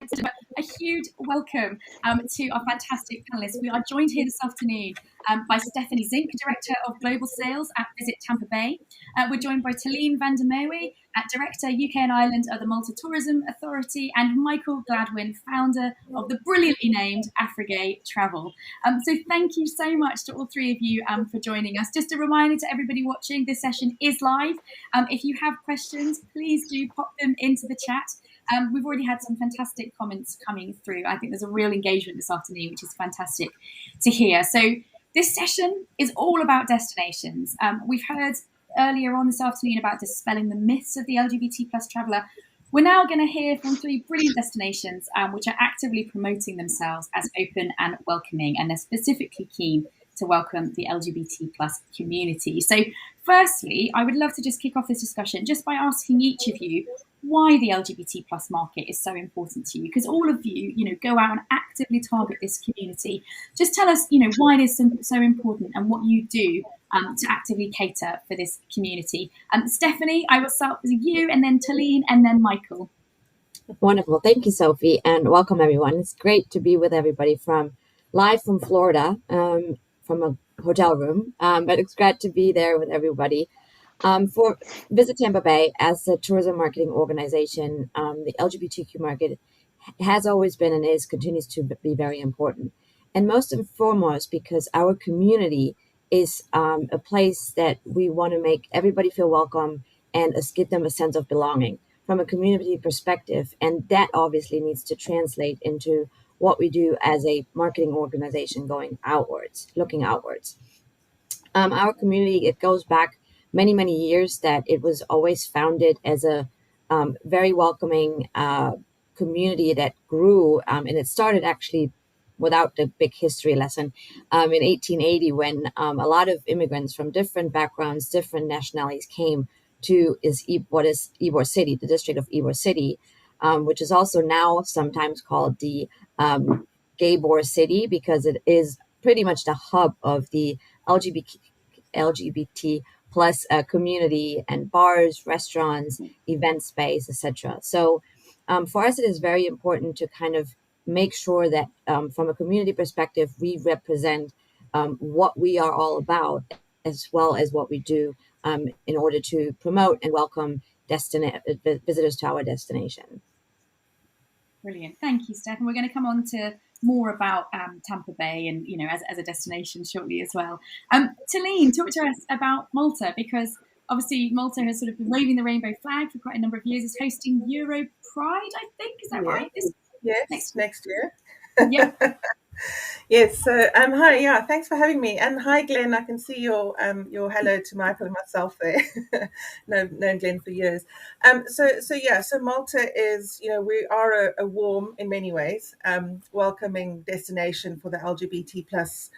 A huge welcome to our fantastic panelists. We are joined here this afternoon by Stefanie Zinke, Director of Global Sales at Visit Tampa Bay. We're joined by Tolene van der Merwe, Director UK and Ireland of the Malta Tourism Authority, and Michael Gladwin, founder of the brilliantly named Afrigay Travel. So thank you so much to all three of you for joining us. Just a reminder to everybody watching, this session is live. If you have questions, please do pop them into the chat. We've already had some fantastic comments coming through. I think there's a real engagement this afternoon, which is fantastic to hear. So this session is all about destinations. We've heard earlier on this afternoon about dispelling the myths of the LGBT plus traveller. We're now going to hear from three brilliant destinations which are actively promoting themselves as open and welcoming, and they're specifically keen to welcome the LGBT plus community. So firstly, I would love to just kick off this discussion just by asking each of you why the LGBT plus market is so important to you, because all of you, go out and actively target this community. Just tell us, why it is so important and what you do to actively cater for this community. Stefanie, I will start with you, and then Tolene, and then Michael. Wonderful. Thank you, Sophie, and welcome everyone. It's great to be with everybody live from Florida, from a hotel room, but it's great to be there with everybody. For Visit Tampa Bay, as a tourism marketing organization, the LGBTQ market has always been and continues to be very important. And most and foremost, because our community is a place that we want to make everybody feel welcome and give them a sense of belonging from a community perspective. And that obviously needs to translate into what we do as a marketing organization looking outwards. Our community, it goes back many years, that it was always founded as a very welcoming community that grew, and it started actually without the big history lesson in 1880, when a lot of immigrants from different backgrounds, different nationalities came to what is Ybor City, the district of Ybor City, which is also now sometimes called the Gaybor City, because it is pretty much the hub of the LGBT plus community and bars, restaurants, event space, etc. So for us, it is very important to kind of make sure that from a community perspective, we represent what we are all about, as well as what we do in order to promote and welcome visitors to our destination. Brilliant. Thank you, Steph. And we're going to come on to more about Tampa Bay and, as a destination shortly as well. Tolene, talk to us about Malta, because obviously Malta has sort of been waving the rainbow flag for quite a number of years. It's hosting Euro Pride, I think. Is that right? Yes, next year. Yeah. Yes. So hi. Yeah. Thanks for having me. And hi, Glenn. I can see your hello to Michael and myself there. known Glenn for years. So Malta is, we are a warm, in many ways, welcoming destination for the LGBT plus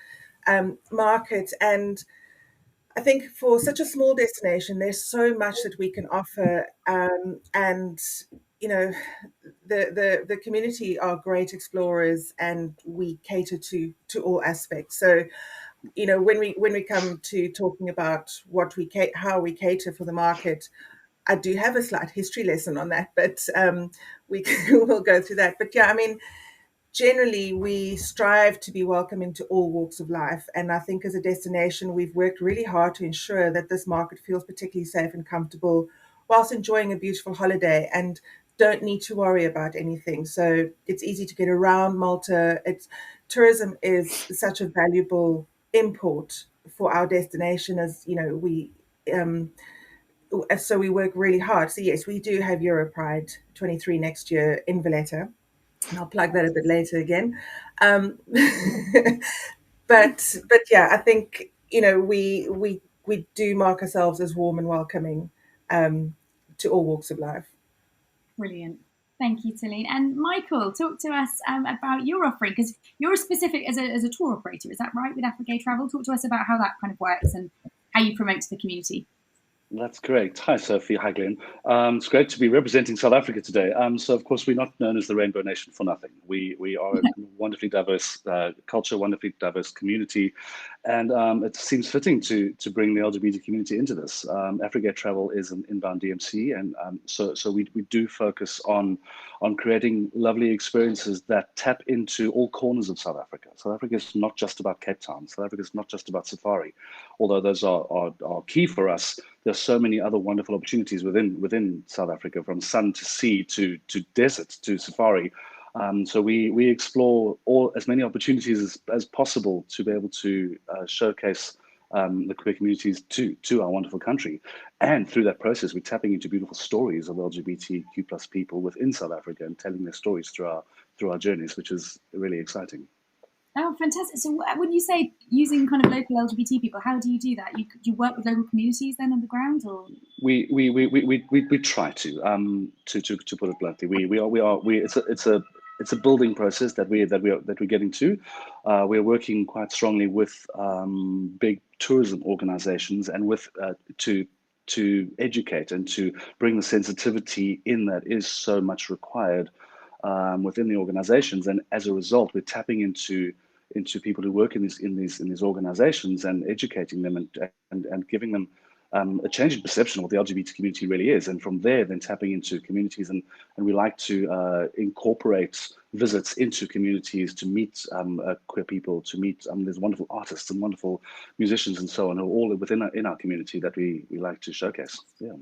market. And I think for such a small destination, there's so much that we can offer, and the community are great explorers, and we cater to all aspects. So, when we come to talking about how we cater for the market, I do have a slight history lesson on that, but we'll go through that. But yeah, I mean, generally, we strive to be welcoming to all walks of life. And I think as a destination, we've worked really hard to ensure that this market feels particularly safe and comfortable whilst enjoying a beautiful holiday, and don't need to worry about anything. So it's easy to get around Malta. Tourism is such a valuable import for our destination, as so we work really hard. So yes, we do have Euro Pride 23 next year in Valletta. And I'll plug that a bit later again. But yeah, I think, we do mark ourselves as warm and welcoming to all walks of life. Brilliant. Thank you, Tolene. And Michael, talk to us about your offering, because you're specific as a tour operator. Is that right, with Afrigay Travel? Talk to us about how that kind of works and how you promote to the community. That's correct. Hi, Sophie. Hi, Glenn. It's great to be representing South Africa today. So, of course, we're not known as the Rainbow Nation for nothing. We are a wonderfully diverse culture, wonderfully diverse community. it seems fitting to bring the LGBT community into this. Afrigay Travel is an inbound DMC, and so we do focus on creating lovely experiences that tap into all corners of South Africa. South Africa is not just about Cape Town. South Africa is not just about safari, although those are key for us. There's so many other wonderful opportunities within South Africa, from sun to sea to desert to safari. So we explore as many opportunities as possible to be able to showcase the queer communities to our wonderful country. And through that process, we're tapping into beautiful stories of LGBTQ plus people within South Africa and telling their stories through our journeys, which is really exciting. Oh, fantastic. So when you say using kind of local LGBT people, how do you do that? You work with local communities then on the ground, or? We try to put it bluntly. It's a building process that we're getting to. We're working quite strongly with big tourism organizations and with to educate and to bring the sensitivity in that is so much required within the organizations. And as a result, we're tapping into people who work in these organizations and educating them and giving them a change in perception of what the LGBT community really is. And from there, then tapping into communities. And we like to incorporate visits into communities to meet queer people, to meet there's wonderful artists and wonderful musicians and so on, who are all in our community that we like to showcase. Yeah.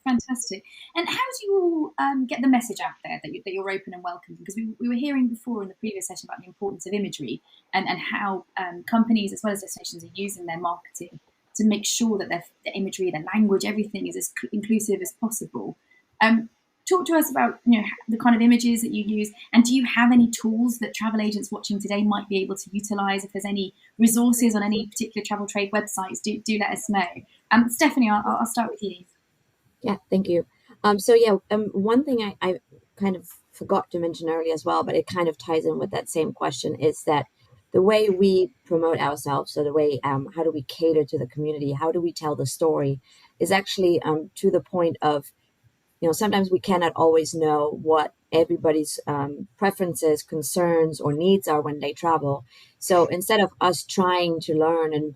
Fantastic. And how do you get the message out there that you're open and welcoming? Because we were hearing before in the previous session about the importance of imagery and how companies as well as destinations are using their marketing to make sure that their imagery, their language, everything is as inclusive as possible. Talk to us about the kind of images that you use, and do you have any tools that travel agents watching today might be able to utilize? If there's any resources on any particular travel trade websites, do let us know. Stefanie, I'll start with you. Yeah, thank you. One thing I kind of forgot to mention earlier as well, but it kind of ties in with that same question, is that the way we promote ourselves, so the way, how do we cater to the community, how do we tell the story, is actually to the point of, sometimes we cannot always know what everybody's preferences, concerns, or needs are when they travel. So instead of us trying to learn and,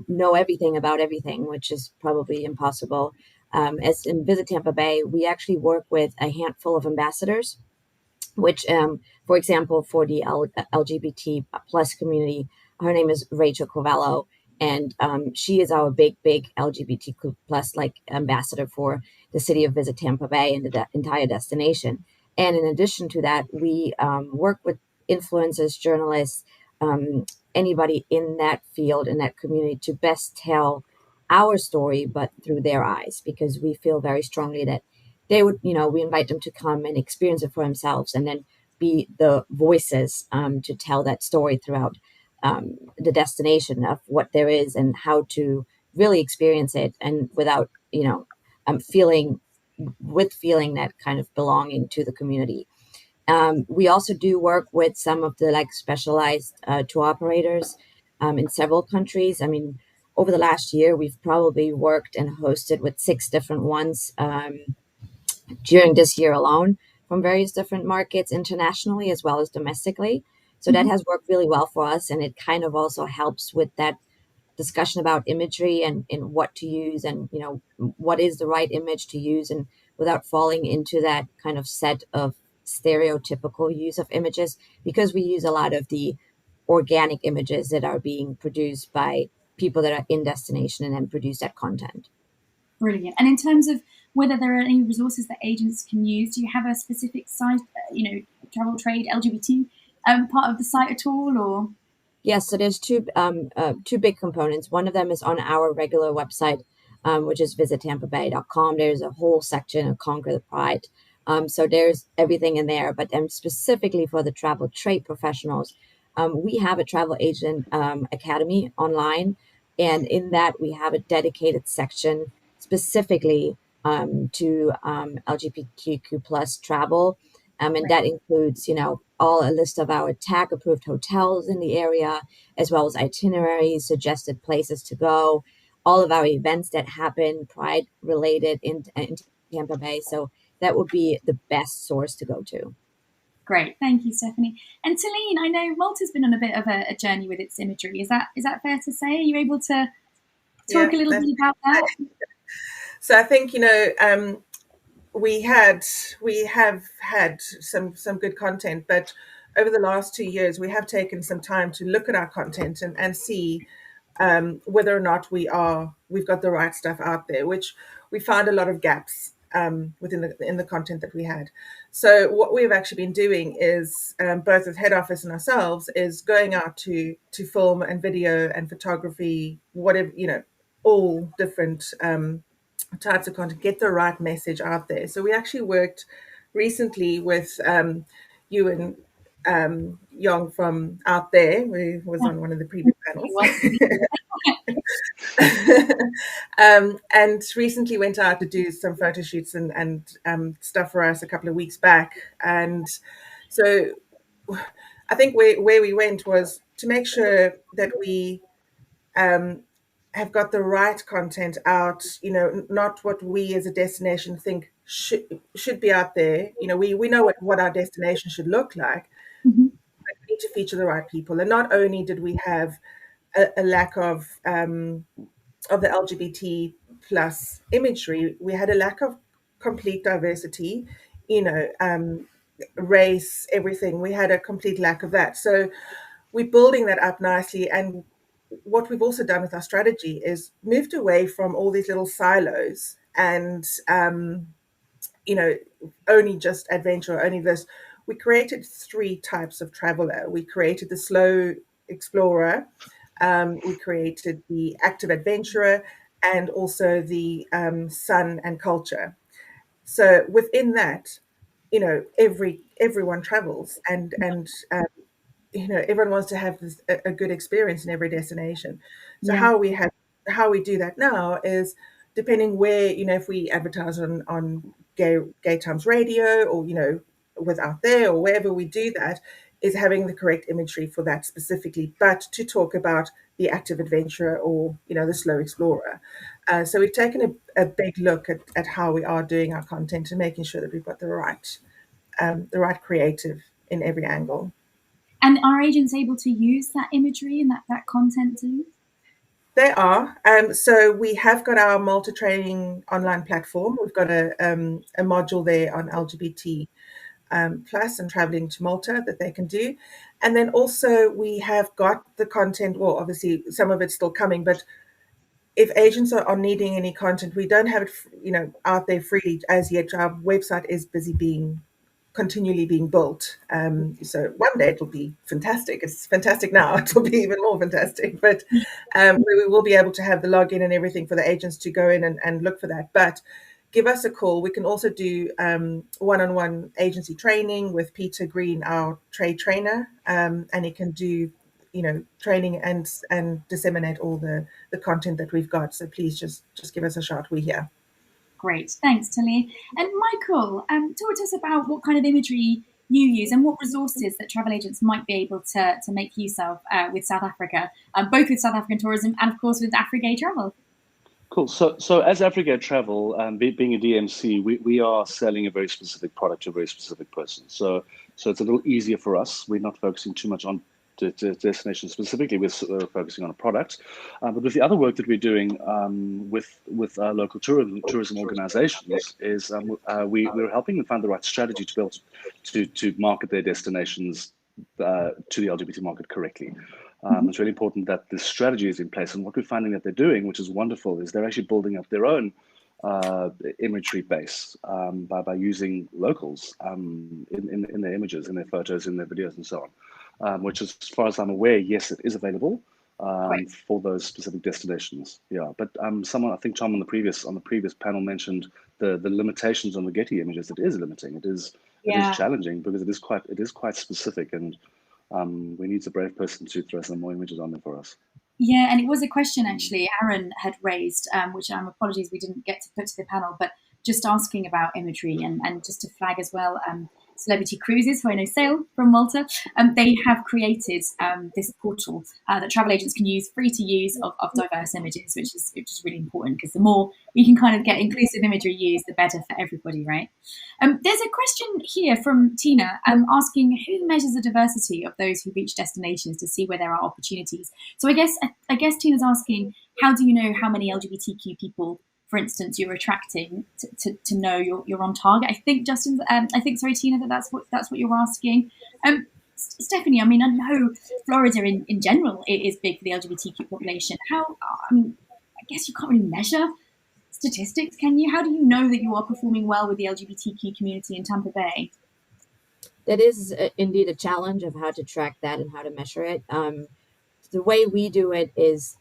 know everything about everything, which is probably impossible, as in Visit Tampa Bay, we actually work with a handful of ambassadors, which, for example, for the LGBT plus community, her name is Rachel Covello, and she is our big LGBTQ plus ambassador for the city of Visit Tampa Bay and the entire destination. And in addition to that, we work with influencers, journalists, anybody in that field, in that community, to best tell our story, but through their eyes, because we feel very strongly that they would, we invite them to come and experience it for themselves and then be the voices to tell that story throughout the destination of what there is and how to really experience it, and without, feeling that kind of belonging to the community. We also do work with some of the specialized tour operators in several countries. I mean, over the last year, we've probably worked and hosted with 6 different ones during this year alone, from various different markets internationally as well as domestically. So that has worked really well for us, and it kind of also helps with that discussion about imagery and what to use, and what is the right image to use, and without falling into that kind of set of stereotypical use of images, because we use a lot of the organic images that are being produced by people that are in destination and then produce that content. Brilliant. And in terms of whether there are any resources that agents can use, do you have a specific site, travel trade LGBT part of the site at all, or? Yes, so there's two big components. One of them is on our regular website, which is visittampabay.com. There's a whole section of Conquer the Pride. So there's everything in there. But specifically for the travel trade professionals, we have a travel agent academy online. And in that, we have a dedicated section specifically to LGBTQ plus travel. And that includes, all a list of our tag approved hotels in the area, as well as itineraries, suggested places to go, all of our events that happen Pride related in Tampa Bay. So that would be the best source to go to. Great, thank you, Stefanie. And Tolene, I know Malta's been on a bit of a journey with its imagery. Is that fair to say? Are you able to talk a little bit about that? So I think, we have had some good content, but over the last 2 years, we have taken some time to look at our content and see whether or not we've got the right stuff out there, which we found a lot of gaps in the content that we had. So what we've actually been doing is both with head office and ourselves is going out to film and video and photography, whatever, all different types of content, get the right message out there. So we actually worked recently with you and Young from out there, who was on one of the previous panels. And recently went out to do some photo shoots and stuff for us a couple of weeks back. And so I think where we went was to make sure that we have got the right content out, not what we as a destination think should be out there. We know what our destination should look like. Mm-hmm. But we need to feature the right people. And not only did we have a lack of the LGBT plus imagery, we had a lack of complete diversity, race, everything. We had a complete lack of that. So we're building that up nicely. And what we've also done with our strategy is moved away from all these little silos and, only just adventure, only this. We created 3 types of traveler. We created the slow explorer, we created the active adventurer, and also the sun and culture. So within that, everyone travels and everyone wants to have a good experience in every destination. So how we do that now is depending where, if we advertise on Gay Times Radio or, with Out There or wherever we do that, is having the correct imagery for that specifically, but to talk about the active adventurer or, the slow explorer. So we've taken a big look at how we are doing our content and making sure that we've got the right creative in every angle. And are agents able to use that imagery and that content too? They are. So we have got our Malta training online platform. We've got a module there on LGBT plus and traveling to Malta that they can do. And then also we have got the content, well, obviously some of it's still coming, but if agents are needing any content, we don't have it, out there freely as yet. Our website is busy continually being built. So one day it'll be fantastic. It's fantastic now. It will be even more fantastic. But we will be able to have the login and everything for the agents to go in and look for that. But give us a call. We can also do one-on-one agency training with Peter Green, our trade trainer, and he can do training and disseminate all the content that we've got. So please just give us a shout. We're here. Great, thanks, Tolene. And Michael, talk to us about what kind of imagery you use and what resources that travel agents might be able to make use of with South Africa, both with South African tourism and, of course, with Afrigay travel. Cool. So as Afrigay travel, being a DMC, we are selling a very specific product to a very specific person. So it's a little easier for us. We're not focusing too much on the destination specifically, we're focusing on a product. But with the other work that we're doing with local tourism organizations is we're helping them find the right strategy to be able to market their destinations to the LGBT market correctly. It's really important that this strategy is in place. And what we're finding that they're doing, which is wonderful, is they're actually building up their own imagery base by using locals in their images, in their photos, in their videos, and so on. Which, as far as I'm aware, yes, it is available for those specific destinations. Yeah, but someone, I think Tom on the previous panel mentioned the limitations on the Getty images. It is limiting. It is challenging because it is quite specific, and we need a brave person to throw some more images on there for us. Yeah, and it was a question actually Aaron had raised, which apologies we didn't get to put to the panel, but just asking about imagery and just to flag as well. Celebrity Cruises, who I know sail from Malta, they have created this portal that travel agents can use, free to use, of diverse images, which is really important, because the more we can kind of get inclusive imagery used, the better for everybody, right? There's a question here from Tina asking who measures the diversity of those who reach destinations to see where there are opportunities. So I guess Tina's asking, how do you know how many LGBTQ people, for instance, you're attracting to know you're on target? I think Justin, sorry, Tina, that's what you're asking. Stefanie, I mean, I know Florida in general is big for the LGBTQ population. I guess you can't really measure statistics, can you? How do you know that you are performing well with the LGBTQ community in Tampa Bay? That is indeed a challenge of how to track that and how to measure it. The way we do it is,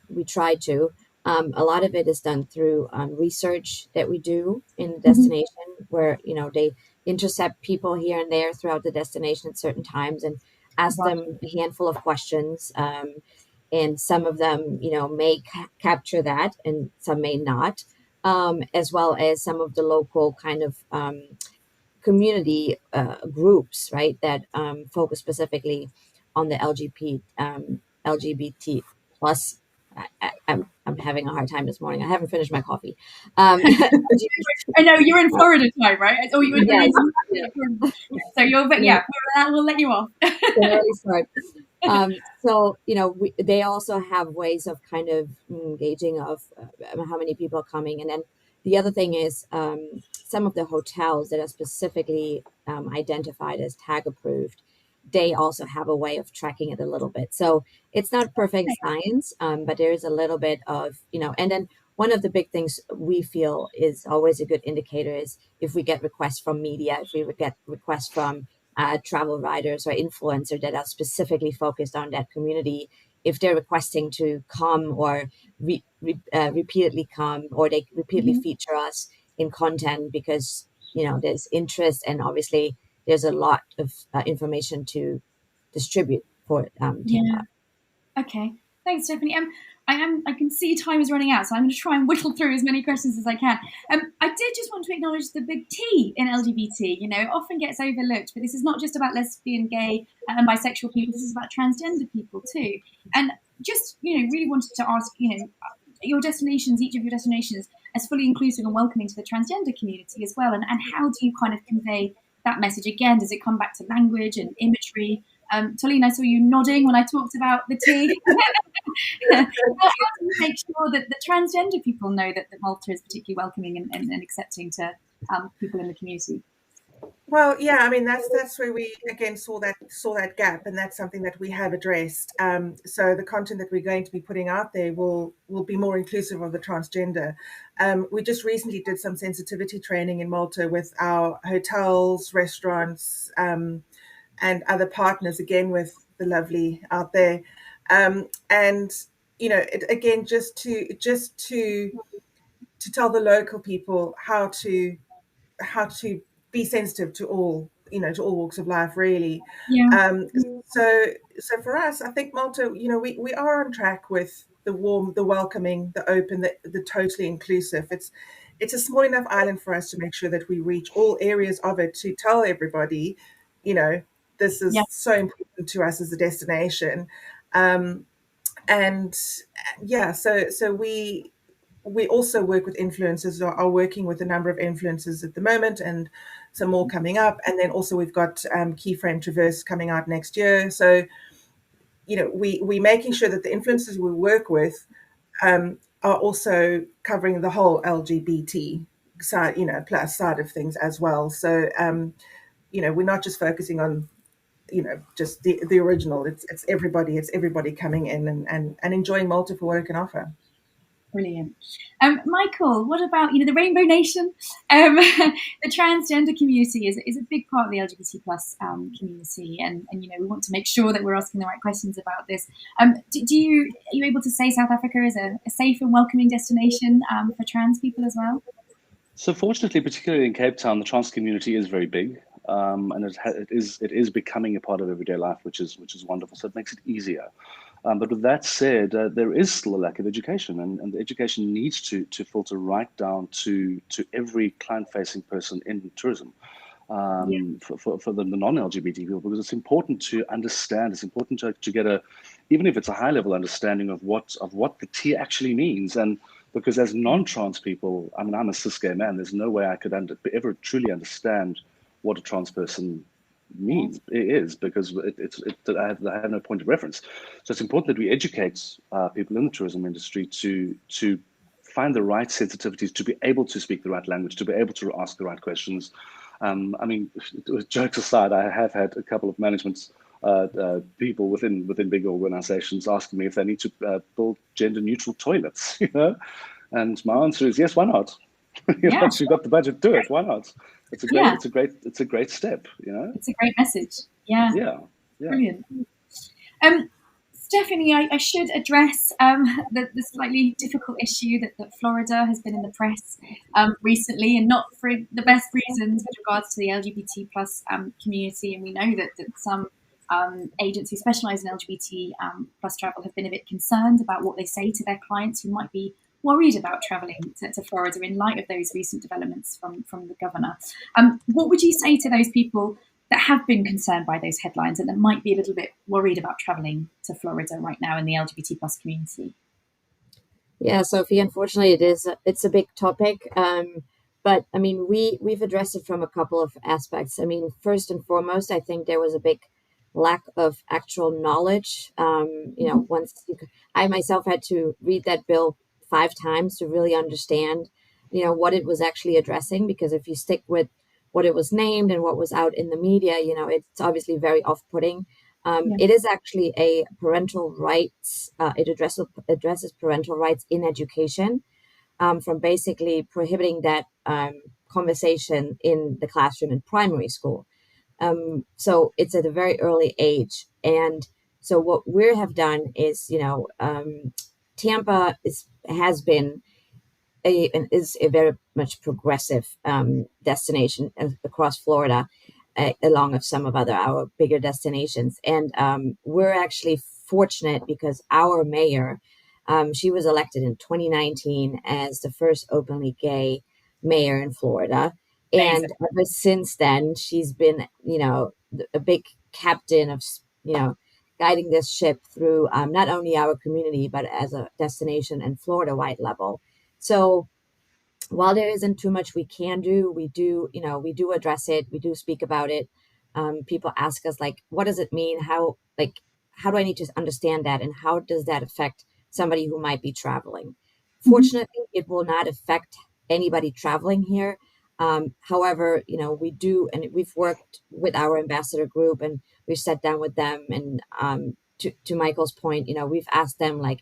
we try to. A lot of it is done through research that we do in the destination, where they intercept people here and there throughout the destination at certain times and ask them a handful of questions. And some of them, may capture that, and some may not, as well as some of the local kind of community groups, right, that focus specifically on the LGBT plus. I'm having a hard time this morning. I haven't finished my coffee. I know you're in Florida time, right? Oh, you were yes. So we'll let you off. So they also have ways of kind of gauging of how many people are coming, and then the other thing is some of the hotels that are specifically identified as tag approved, they also have a way of tracking it a little bit. So it's not perfect science, but there is a little bit of, and then one of the big things we feel is always a good indicator is if we get requests from media, if we get requests from travel writers or influencers that are specifically focused on that community, if they're requesting to come or repeatedly come, or they repeatedly feature us in content because, there's interest, and obviously there's a lot of information to distribute for Tampa. Okay, thanks, Stefanie. I can see time is running out, so I'm going to try and whittle through as many questions as I can. I did just want to acknowledge the big T in LGBT. It often gets overlooked, but this is not just about lesbian, gay, and bisexual people. This is about transgender people too. And just really wanted to ask, your destinations, each of your destinations, as fully inclusive and welcoming to the transgender community as well. And how do you kind of convey that message? Again, does it come back to language and imagery? Tolene, I saw you nodding when I talked about the T. How do you make sure that the transgender people know that Malta is particularly welcoming and accepting to people in the community? Well, yeah, I mean that's where we again saw that gap, and that's something that we have addressed. So the content that we're going to be putting out there will be more inclusive of the transgender. We just recently did some sensitivity training in Malta with our hotels, restaurants, and other partners, again with the lovely out there, and again just to tell the local people how to be sensitive to all walks of life, really. So for us, I think Malta, we are on track with the warm, the welcoming, the open, the totally inclusive. It's a small enough island for us to make sure that we reach all areas of it, to tell everybody, this is so important to us as a destination. So we also work with influencers, are working with a number of influencers at the moment, and some more coming up. And then also we've got Keyframe Traverse coming out next year. So, we're making sure that the influencers we work with are also covering the whole LGBT side, plus side of things as well. So, we're not just focusing on, just the original. It's everybody coming in and enjoying Malta for what it can offer. Brilliant. Michael, what about, the Rainbow Nation? The transgender community is a big part of the LGBT plus community, and we want to make sure that we're asking the right questions about this. Are you able to say South Africa is a safe and welcoming destination for trans people as well? So fortunately, particularly in Cape Town, the trans community is very big, and it is becoming a part of everyday life, which is wonderful. So it makes it easier. But with that said, there is still a lack of education, and the education needs to filter right down to every client-facing person in tourism. for the non-LGBT people, because it's important to understand. It's important to get even if it's a high-level understanding of what the T actually means. And because as non-trans people, I mean, I'm a cis gay man. There's no way I could ever truly understand what a trans person means. It is, because I have no point of reference. So it's important that we educate people in the tourism industry to find the right sensitivities, to be able to speak the right language, to be able to ask the right questions. I mean, jokes aside, I have had a couple of management people within big organizations asking me if they need to build gender-neutral toilets, and my answer is yes, why not? You've got the budget, do it. Why not? It's a great step. It's a great message. Yeah. Brilliant. Stefanie, I should address the slightly difficult issue that Florida has been in the press recently, and not for the best reasons with regards to the LGBT plus community. And we know that some agencies specialised in LGBT plus travel have been a bit concerned about what they say to their clients who might be worried about travelling to Florida in light of those recent developments from the governor. What would you say to those people that have been concerned by those headlines and that might be a little bit worried about travelling to Florida right now in the LGBT plus community? Yeah, Sophie, unfortunately it's a big topic. But I mean, we've addressed it from a couple of aspects. I mean, first and foremost, I think there was a big lack of actual knowledge. I myself had to read that bill 5 times to really understand, what it was actually addressing, because if you stick with what it was named and what was out in the media, it's obviously very off-putting. It is actually a parental rights. It addresses parental rights in education, from basically prohibiting that conversation in the classroom in primary school. So it's at a very early age. And so what we have done is, Tampa has been is a very much progressive destination across Florida, along with some of our bigger destinations. And we're actually fortunate because our mayor, she was elected in 2019 as the first openly gay mayor in Florida. And ever since then, she's been, a big captain of, guiding this ship through not only our community, but as a destination and Florida-wide level. So while there isn't too much we can do, we do address it. We do speak about it. People ask us, like, what does it mean? How do I need to understand that? And how does that affect somebody who might be traveling? Fortunately, it will not affect anybody traveling here. However, we do, and we've worked with our ambassador group and we've sat down with them. And to Michael's point, we've asked them, like,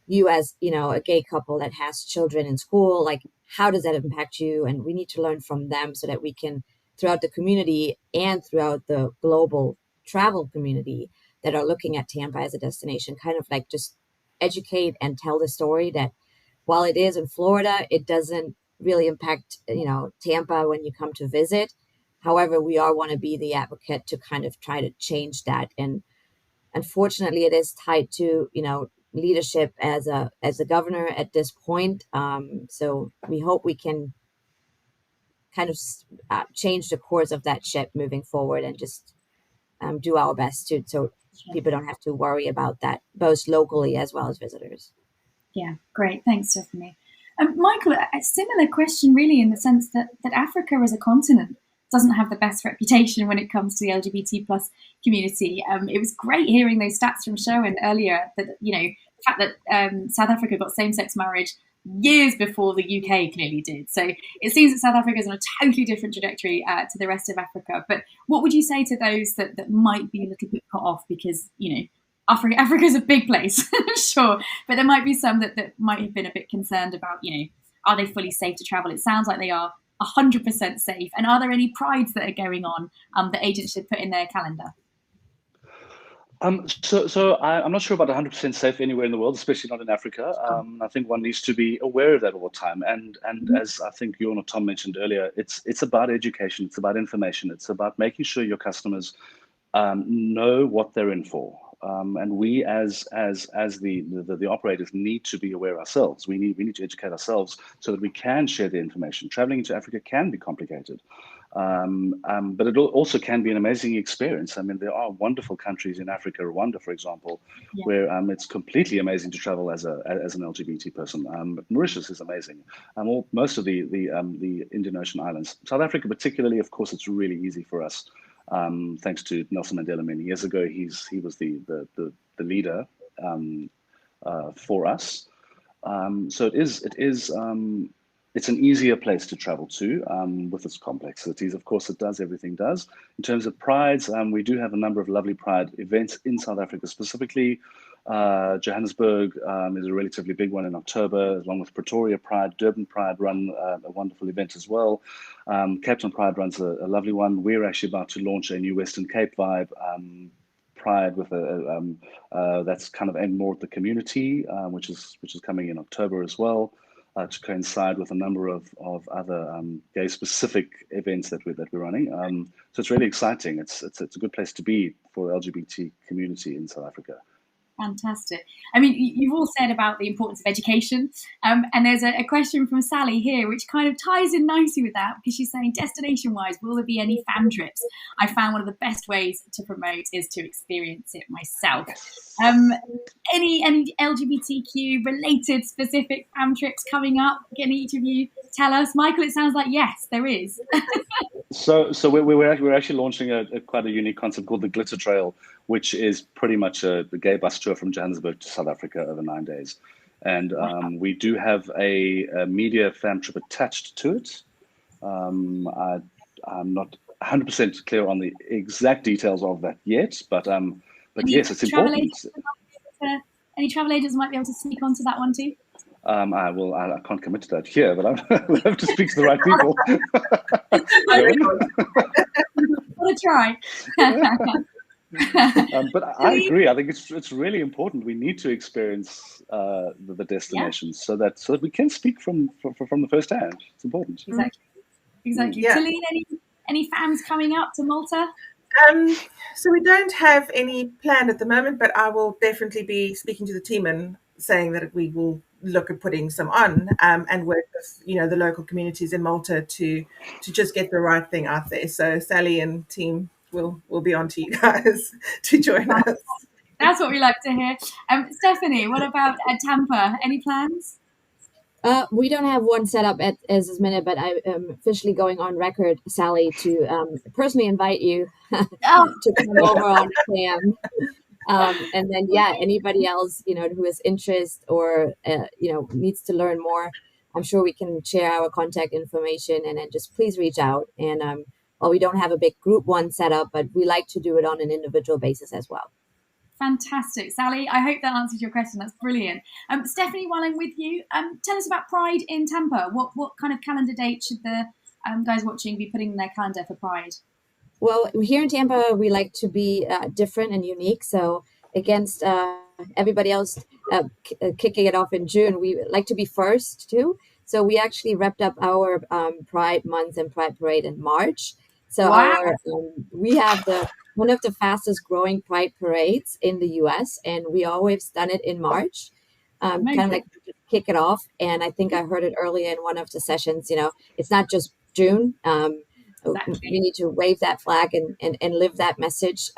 you as, a gay couple that has children in school, like, how does that impact you? And we need to learn from them so that we can, throughout the community and throughout the global travel community that are looking at Tampa as a destination, kind of like just educate and tell the story that while it is in Florida, it doesn't really impact, Tampa when you come to visit. However, we all want to be the advocate to kind of try to change that. And unfortunately, it is tied to, leadership as a governor at this point. So we hope we can kind of change the course of that ship moving forward and just do our best so people don't have to worry about that, both locally as well as visitors. Yeah, great. Thanks, Stefanie. Michael, a similar question really, in the sense that Africa as a continent doesn't have the best reputation when it comes to the LGBT plus community. It was great hearing those stats from Sherwin earlier that, the fact that South Africa got same-sex marriage years before the UK clearly did. So it seems that South Africa is on a totally different trajectory to the rest of Africa. But what would you say to those that might be a little bit put off because, Africa is a big place, sure, but there might be some that might have been a bit concerned about, are they fully safe to travel? It sounds like they are 100% safe. And are there any prides that are going on that agents should put in their calendar? So I'm not sure about 100% safe anywhere in the world, especially not in Africa. I think one needs to be aware of that all the time. And as I think you and Tom mentioned earlier, it's about education, it's about information, it's about making sure your customers know what they're in for. and we as the operators need to be aware ourselves. We need to educate ourselves so that we can share the information. Traveling into Africa can be complicated. But it also can be an amazing experience. I mean, there are wonderful countries in Africa, Rwanda, for example, where it's completely amazing to travel as an LGBT person. Mauritius is amazing. Most of the Indian Ocean islands. South Africa, particularly, of course, it's really easy for us. Thanks to Nelson Mandela many years ago, he was the leader for us. So it's an easier place to travel to with its complexities. Of course, everything does. In terms of prides, we do have a number of lovely pride events in South Africa specifically. Johannesburg is a relatively big one in October, along with Pretoria Pride. Durban Pride run a wonderful event as well. Cape Town Pride runs a lovely one. We're actually about to launch a new Western Cape vibe Pride with that's kind of aimed more at the community, which is coming in October as well. To coincide with a number of other gay-specific events that we're running. So it's really exciting. It's a good place to be for the LGBT community in South Africa. Fantastic. I mean, you've all said about the importance of education, and there's a question from Sally here, which kind of ties in nicely with that, because she's saying, destination-wise, will there be any fam trips? I found one of the best ways to promote is to experience it myself. Any LGBTQ-related specific fam trips coming up? Can each of you tell us? Michael, it sounds like yes, there is. So we're actually launching quite a unique concept called the Glitter Trail, which is pretty much the gay bus tour from Johannesburg to South Africa over 9 days. And we do have a media fam trip attached to it. I'm not 100% clear on the exact details of that yet, but yes, it's important. Any travel agents might be able to sneak onto that one too? I can't commit to that here, but I'll have to speak to the right people. I'll try. But I agree. I think it's really important. We need to experience the destinations so that we can speak from the first hand. It's important. Exactly. Yeah. Tolene, any fans coming up to Malta? So we don't have any planned at the moment, but I will definitely be speaking to the team and saying that we will look at putting some on and work with the local communities in Malta to just get the right thing out there. So Sally and team will be on to you guys to join us. That's what we like to hear. Stephanie, what about Tampa? Any plans? We don't have one set up as this minute, but I am officially going on record, Sally, to personally invite you to come over on Cam. And then, anybody else, who has interest or, needs to learn more, I'm sure we can share our contact information, and then just please reach out. And we don't have a big group one set up, but we like to do it on an individual basis as well. Fantastic. Sally, I hope that answers your question. That's brilliant. Stephanie, while I'm with you, tell us about Pride in Tampa. What kind of calendar date should the guys watching be putting in their calendar for Pride? Well, here in Tampa, we like to be different and unique. So against everybody else kicking it off in June, we like to be first too. So we actually wrapped up our Pride Month and Pride Parade in March. So wow. We have one of the fastest growing Pride parades in the U.S. and we always done it in March, kind of like kick it off. And I think I heard it earlier in one of the sessions. It's not just June. Exactly. We need to wave that flag and live that message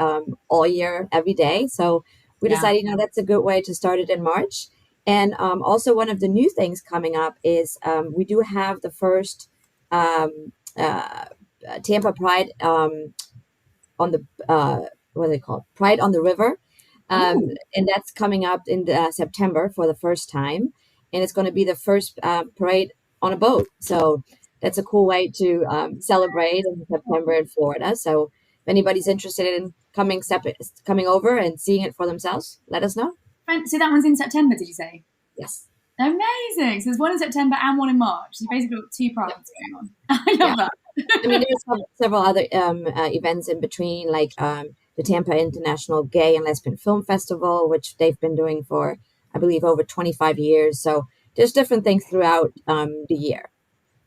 all year, every day. So we decided, that's a good way to start it in March. And also one of the new things coming up is we do have the first Tampa Pride on the, what are they called? Pride on the River. And that's coming up in September for the first time. And it's going to be the first parade on a boat. So that's a cool way to celebrate in September in Florida. So if anybody's interested in coming over and seeing it for themselves, let us know. So that one's in September, did you say? Yes. Amazing. So there's one in September and one in March. So you basically got 2 prides going on. I love that. I mean, there's several other events in between, like the Tampa International Gay and Lesbian Film Festival, which they've been doing for, I believe, over 25 years. So there's different things throughout the year.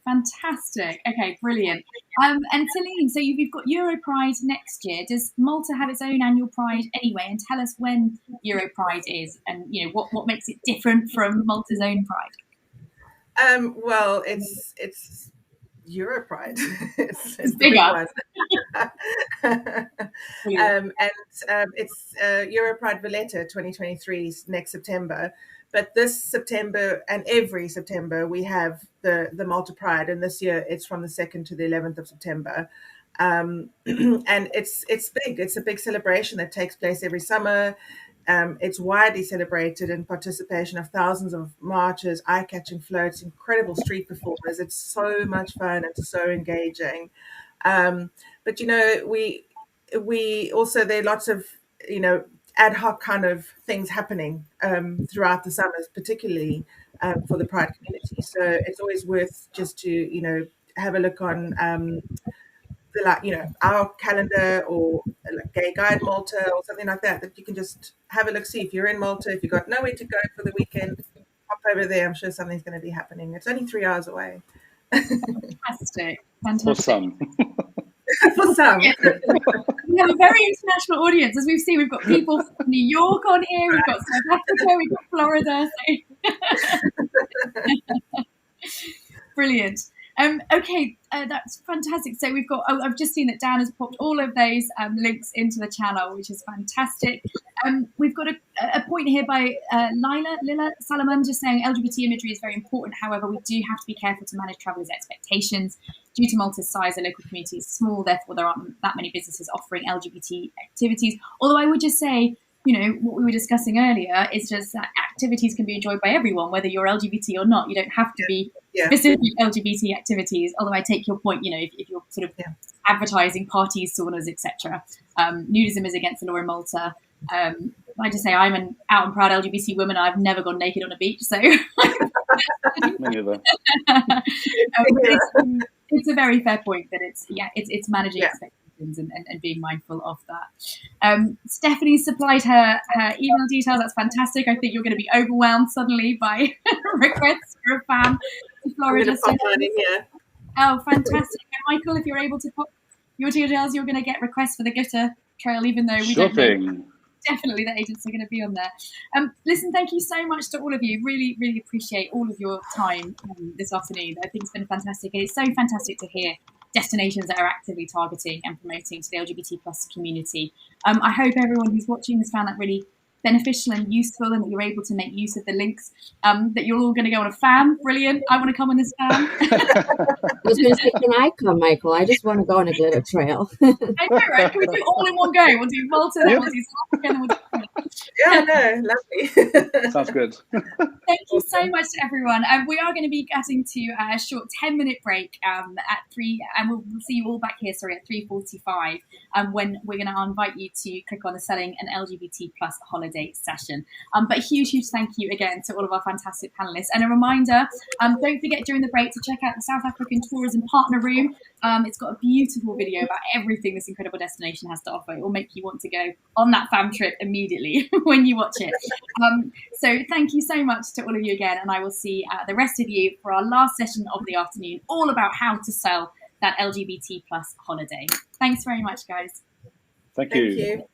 Fantastic. Okay, brilliant. And Tolene, so you've got Euro Pride next year. Does Malta have its own annual Pride anyway? And tell us when Euro Pride is, and what makes it different from Malta's own Pride. Well, it's Euro Pride. it's the bigger. Big one. It's Euro Pride Valletta 2023 next September. But this September and every September we have the Malta Pride, and this year it's from the 2nd to the 11th of September. And it's big. It's a big celebration that takes place every summer. It's widely celebrated in participation of thousands of marchers, eye-catching floats, incredible street performers. It's so much fun and so engaging. But we also, there are lots of ad hoc kind of things happening throughout the summers, particularly for the Pride community. So it's always worth just to have a look on our calendar, or like Gay Guide Malta or something like that you can just have a look, see if you're in Malta, if you've got nowhere to go for the weekend, hop over there. I'm sure something's going to be happening. It's only 3 hours away. Fantastic. For some. For some. We have a very international audience. As we've seen, we've got people from New York on here, we've got South Africa, we've got Florida. So. Brilliant. Okay, that's fantastic. So we've got, I've just seen that Dan has popped all of those links into the channel, which is fantastic. We've got a point here by Lila Salomon just saying LGBT imagery is very important. However, we do have to be careful to manage travellers' expectations. Due to Malta's size, the local community is small, therefore there aren't that many businesses offering LGBT activities. Although I would just say, what we were discussing earlier is just that activities can be enjoyed by everyone, whether you're LGBT or not. You don't have to be specific LGBT activities. Although I take your point, if you're sort of advertising parties, saunas, etc. Nudism is against the law in Malta. I just say I'm an out and proud LGBT woman. I've never gone naked on a beach, so it's a very fair point that it's managing expectations and being mindful of that. Stephanie supplied her email details. That's fantastic. I think you're going to be overwhelmed suddenly by requests for a fan to Florida. Oh, fantastic. And Michael, if you're able to put your details, you're going to get requests for the Glitter Trail, even though we don't know. Definitely the agents are going to be on there. Listen, thank you so much to all of you. Really, really appreciate all of your time this afternoon. I think it's been fantastic. It's so fantastic to hear destinations that are actively targeting and promoting to the LGBT plus community. I hope everyone who's watching has found that really beneficial and useful, and that you're able to make use of the links, that you're all going to go on a fam. Brilliant. I want to come on this fam. I was going to say, can I come, Michael? I just want to go on a glitter trail. I know, right? Can we do it all in one go? We'll do Malta, then we'll do South Africa, then we'll do lovely. Sounds good. Thank you so much to everyone. We are going to be getting to a short 10-minute break at 3, and we'll see you all back here, at 3:45, when we're going to invite you to click on the Selling an LGBT Plus Holiday session. But a huge thank you again to all of our fantastic panelists. And a reminder, don't forget during the break to check out the South African Tourism Partner Room. It's got a beautiful video about everything this incredible destination has to offer. It will make you want to go on that fam trip immediately when you watch it. So thank you so much to all of you again, and I will see the rest of you for our last session of the afternoon, all about how to sell that LGBT plus holiday. Thanks very much, guys. Thank you.